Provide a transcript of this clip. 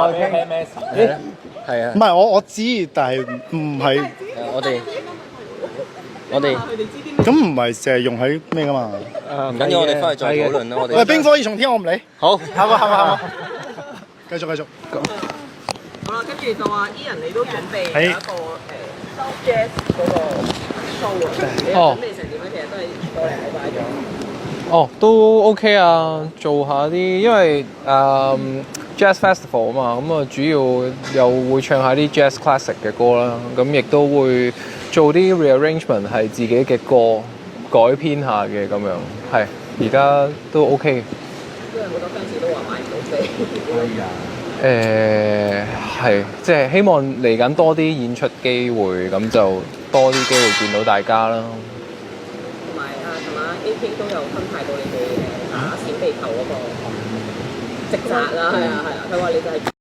話俾你聽咩事？係啊唔，係我知，但係唔係我哋咁唔係成日用喺咩噶嘛？唔緊要，我哋翻去再討論啦。我哋喂，冰火二重天我唔理。好，係嘛，繼續。好啦，跟住就話 Ian 你都準備係有一個jazz 嗰個 show 啊，你準備成點咧？其實都係個零禮拜咗。哦，都 OK 啊，做下啲，因為Jazz Festival 啊嘛，咁啊主要又會唱下啲 Jazz Classic 嘅歌啦，咁亦都會做啲 rearrangement 係自己嘅歌改編下嘅咁樣，係而家都 OK。因為好多 fans 都話買唔到飛。係，即係希望嚟緊多啲演出機會，咁就多啲機會見到大家啦。同埋琴晚 AK 都有分派到你哋打閃地球嗰個職責啦，係啊，佢話你就係。